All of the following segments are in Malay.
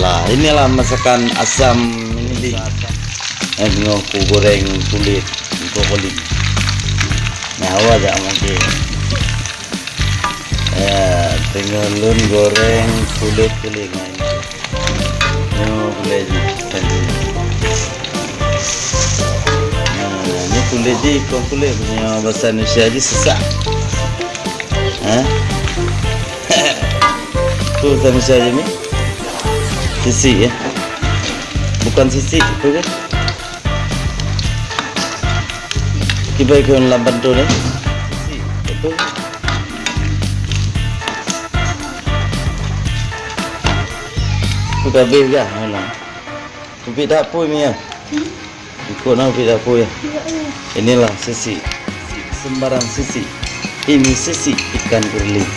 Lah, inilah masakan asam ini. Dengan ku goreng kulit brokoli. Nah, awak tak mungkin. Tengah lun goreng kulit ini. Kulit tadi. Ini kulit di kulit punya bahasa Indonesia aja sesak. Tu bahasa Indonesia aja ni. Sisi ya. Bukan sisi itu kan. Kibai kau lamban tu ni. Sisi itu. Sudah habis dah malam. Kopi tak pun ni ya. Ikut nak kopi tak pun ya. Inilah sisi. Sembarang sisi. Ini sisi ikan berling.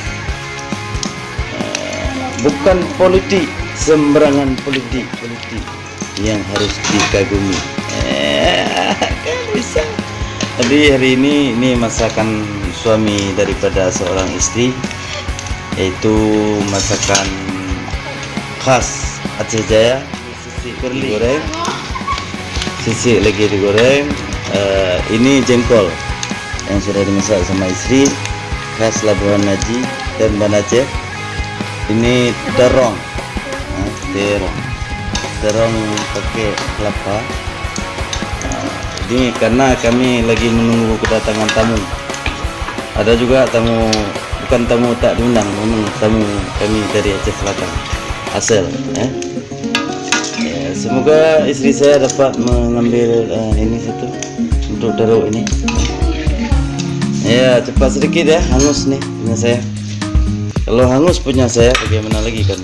Bukan politik, sembarangan politik yang harus dikagumi. Kan bisa. Jadi hari ini masakan suami daripada seorang istri, yaitu masakan khas Aceh Jaya. Sisi digoreng, sisi lagi digoreng. Ini jengkol yang sudah dimasak sama istri, khas Labuhan Haji dan Banda Aceh. Ini terong, terong pakai kelapa. Ini karena kami lagi menunggu kedatangan tamu. Ada juga tamu, bukan tamu tak diundang, memang tamu kami dari Aceh Selatan asal. Semoga istri saya dapat mengambil ini satu untuk taruh ini. Ya, cepat sedikit ya, hangus nih punya saya. Kalau hangus punya saya, bagaimana lagi kan?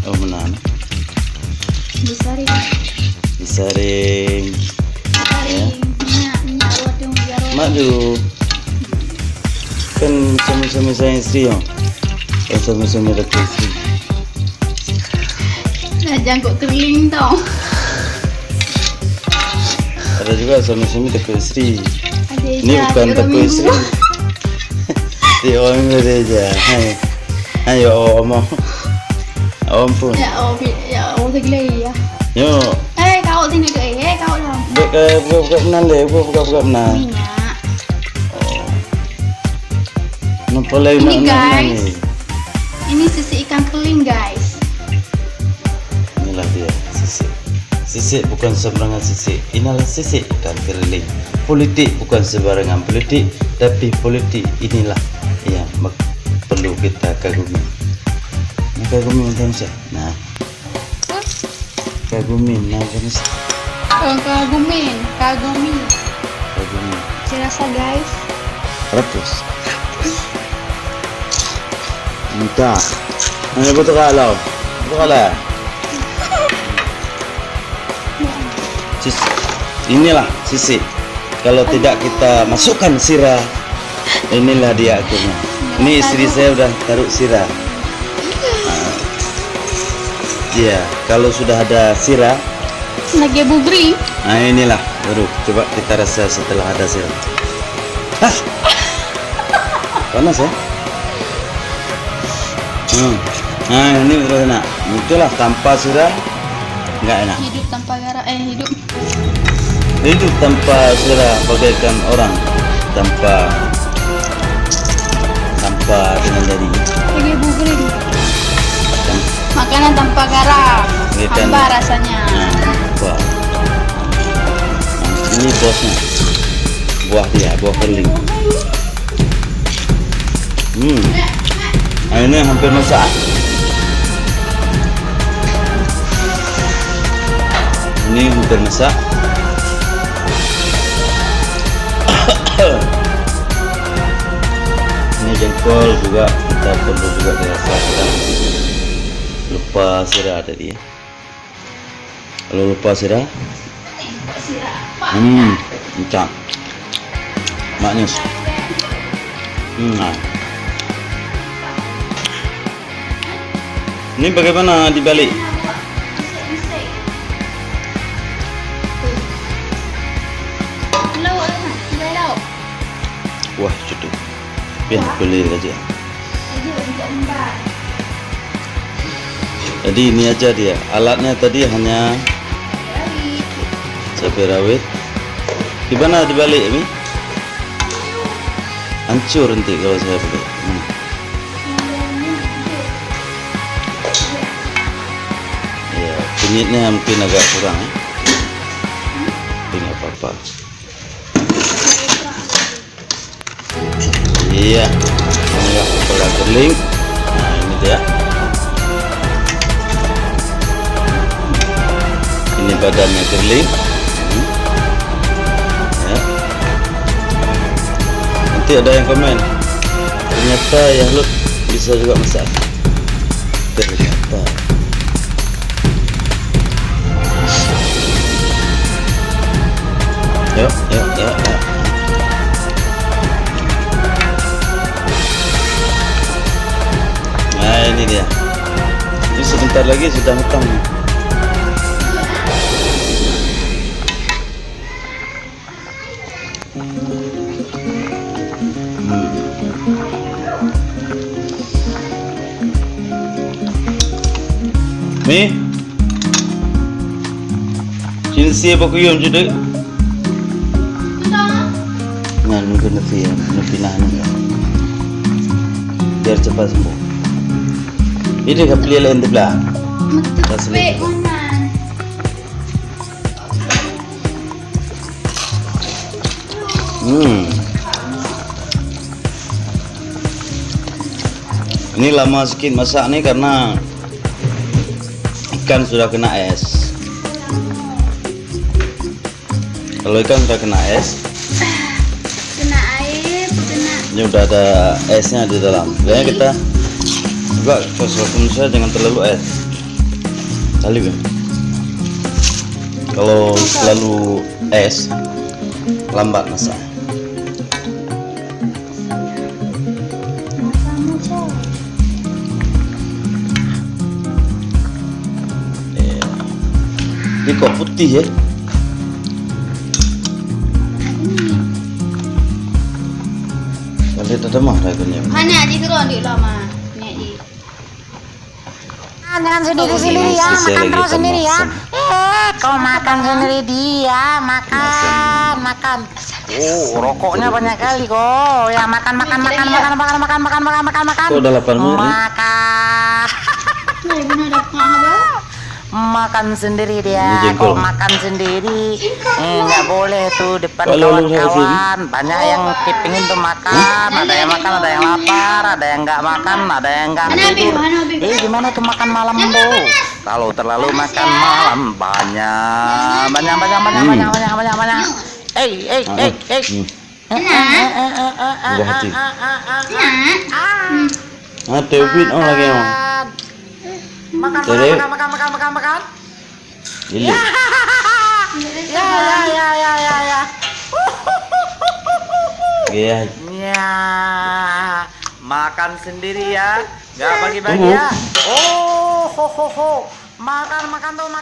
Oh mana? Disaring. Maju. Kan suami-suami saya istri ya. Suami-suami ada istri. Nah, jangkut kering tau. Ada juga suami-suami dekat istri. Ini bukan dekat istri. Di orang berbeza. Hai, omong. Om pun. Ya, om segala ya. Yo. Kau sini ke? Kau lah. Buka menan deh, buka menan. Nampak lagi ini guys. Ini sisi ikan keling guys. Inilah dia sisi. Sisi bukan sembarangan sisi. Inilah sisi ikan keling. Politik bukan sembarangan politik, tapi politik inilah yang perlu kita kagumi. Kagumi macam mana? Nah, kagumi macam mana? Kagumi. Rasa guys. Ratus. Minta. Ano ba ito kalaw? Ito kala. Inilah sisi. Kalau tidak kita masukkan sirah, inilah dia akhirnya. Ini istri saya sudah taruh sirah. Ya, kalau sudah ada sirah. Lagi bugri. Nah inilah baru. Coba kita rasa setelah ada sirah. Panas ya? Nah ini udah enak. Itulah tanpa sirah nggak enak. Hidup tanpa garam, Hidup tanpa sirah bagaikan orang tanpa dengan dadi. Lagi bugri. Makanan tanpa garam. Hamba rasanya. Wah. Ini bosnya. Buah dia, buah keling. Ini hampir masak. Ini hampir masak. Ini jengkol juga kita perlu juga dirasakan. Lupa sirah tadi. Kalau lupa sirah, encak, manis. Ini bagaimana dibalik? Wah, cukup. Biar boleh aja. Jadi ini aja dia. Alatnya tadi hanya cabai rawit. Gimana dibalik ini? Hancur nanti kalau saya beli. Ya, kunyitnya mungkin agak kurang ya. Tapi nggak apa-apa. Iya, enggak kepala kering. Nah ini dia. Ini badannya kering. Ya. Nanti ada yang komen, ternyata ya lu bisa juga masak. Ternyata. Yuk. Nah ini dia. Ini sebentar lagi sudah matang. Mi, jinsi apa kuyum jadi? Nah, nunggu nanti ya, nahan biar cepat sembuh. Ini kan beli lain belah. Ini lama sedikit masak nih karena ikan sudah kena es. Kalau ikan sudah kena es, kena air, kena. ini udah ada esnya di dalam. Kayaknya kita juga konsumsi jangan terlalu es. Kali kan? Kalau selalu es, lambat masak. Ini kok putih ya? Kalau ada mah rasanya. Hanya di turun di lama. Nih. Jangan sendiri-sendiri ya, makan terus sendiri ya. Kau makan sendiri dia, makan. Rokoknya banyak kali kok. Ya makan. Kok udah 8 menit? Makan. Nah, ibu nak apa? Makan sendiri Ini dia. jengkol. Kau makan sendiri. Nggak boleh tuh depan Kalau lu kawan-kawan. Banyak yang kepingin tuh makan. Ada yang makan, ada yang lapar, ada yang nggak makan, ada yang nggak tidur. Gimana tuh makan malam tuh? Kalau terlalu makan malam banyak. Buah hati. Tevin lagi mau. Makan. Ini. Ya. Ya. Makan sendiri ya, nggak bagi-bagi ya. Makan tuh.